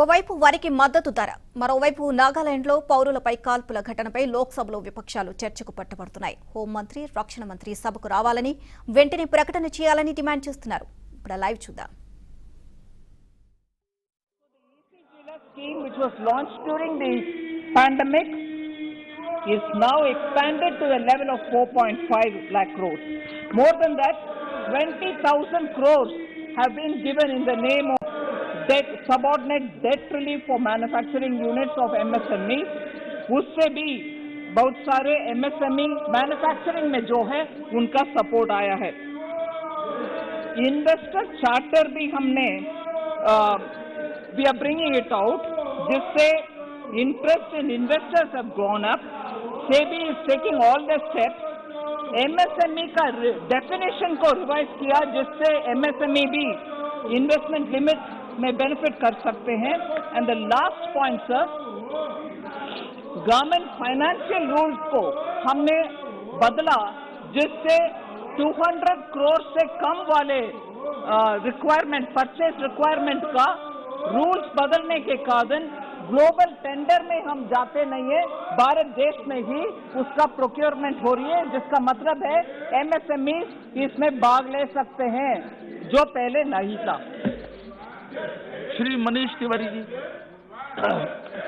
ఓవైపు వారికి మద్దతు ధర, మరోవైపు నాగాలాండ్లో పౌరులపై కాల్పుల ఘటనపై లోక్సభలో విపక్షాలు చర్చకు పట్టుబడుతున్నాయి. హోంమంత్రి, రక్షణ మంత్రి సభకు రావాలని, వెంటనే ప్రకటన చేయాలని డిమాండ్ చేస్తున్నారు. ఇప్పుడు లైవ్ చూద్దాం. Scheme which was launched during the pandemic is now expanded to the level of 4.5 lakh crores. More than that, 20,000 crores have been given in the name of debt, subordinate debt relief for manufacturing units of MSME. उससे भी बहुत सारे MSME manufacturing में जो है उनका support आया है. इन्वेस्टर चार्टर भी हमने we are bringing it out, जिससे interest in investors have gone up. SEBI is taking all the steps. MSME का definition को revise किया, जिससे MSME भी investment limits में benefit कर सकते हैं. And the last point, sir, government financial rules को हमने बदला, जिससे 200 crore से कम वाले requirement, purchase requirement का रूल्स बदलने के कारण ग्लोबल टेंडर में हम जाते नहीं है, भारत देश में ही उसका प्रोक्योरमेंट हो रही है, जिसका मतलब है एमएसएमई इसमें भाग ले सकते हैं, जो पहले नहीं था. Shri Manish Tiwari ji.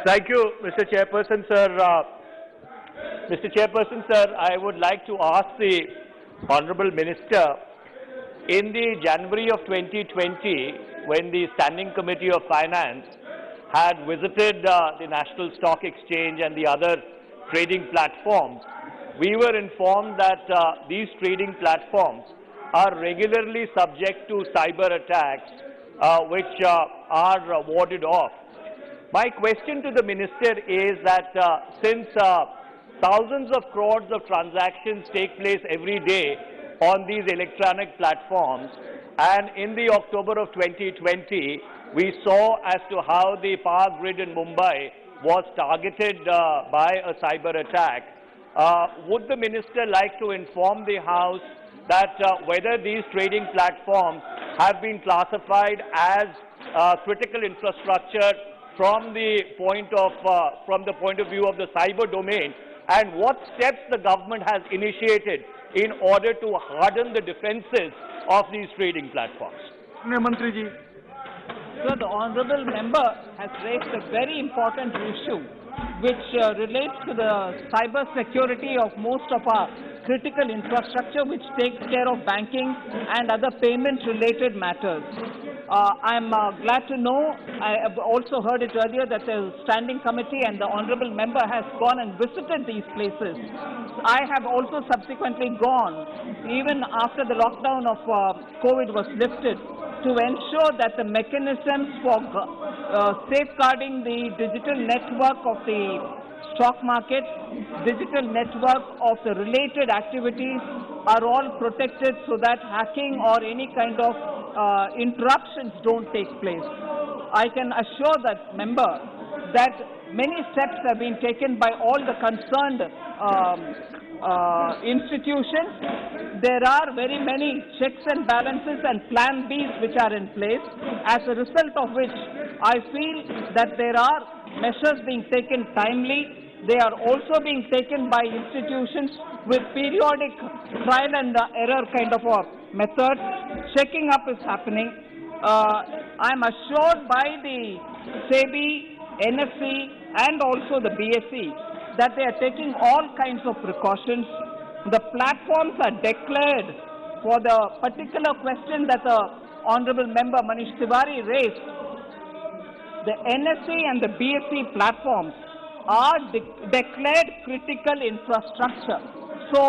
Thank you, Mr. Chairperson, sir. Mr. Chairperson, sir, I would like to ask the Honorable Minister, in the January of 2020, when the Standing Committee of Finance had visited the National Stock Exchange and the other trading platforms, we were informed that these trading platforms are regularly subject to cyber attacks which are warded off. My question to the Minister is that since thousands of crores of transactions take place every day on these electronic platforms, and in the October of 2020, we saw as to how the power grid in Mumbai was targeted by a cyber attack. Would the Minister like to inform the House that whether these trading platforms have been classified as critical infrastructure from the point of view of the cyber domain, and what steps the government has initiated in order to harden the defenses of these trading platforms? मंत्री जी. So the honourable member has raised a very important issue which relates to the cyber security of most of our critical infrastructure, which takes care of banking and other payment related matters. I'm glad to know, I have also heard it earlier, that the standing committee and the honourable member has gone and visited these places. I have also subsequently gone, even after the lockdown of COVID was lifted, to ensure that the mechanisms for safeguarding the digital network of the stock market, digital network of the related activities are all protected so that hacking or any kind of interruptions don't take place. I can assure that member that many steps have been taken by all the concerned institutions. There are very many checks and balances and plan Bs which are in place, as a result of which I feel that there are measures being taken timely. They are also being taken by institutions with periodic trial and error kind of a method. Checking up is happening. I am assured by the SEBI, NSE and also the BSE that they are taking all kinds of precautions. The platforms are declared. For the particular question that the honourable member Manish Tiwari raised, the NSE and the BSE platforms are declared critical infrastructure. So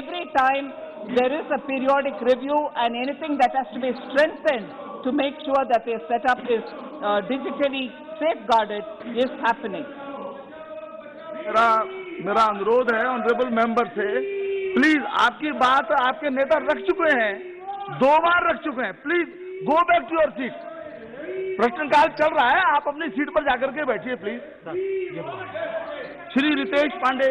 every time there is a periodic review, and anything that has to be strengthened to make sure that their setup is digitally safeguarded is happening. मेरा अनुरोध है honourable member से, please आपकी बात आपके नेता रख चुके हैं, 2 बार रख चुके हैं, please go back to your seat. प्रश्नकाल चल रहा है, आप अपनी सीट पर जाकर के बैठिए प्लीज. श्री रितेश पांडे.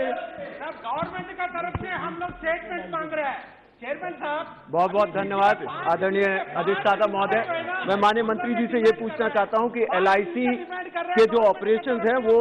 गवर्नमेंट का तरफ से हम लोग स्टेटमेंट मांग रहे हैं. बहुत बहुत धन्यवाद आदरणीय अधिष्ठाता महोदय। मैं माननीय मंत्री जी से ये पूछना चाहता हूं कि LIC के जो ऑपरेशंस हैं वो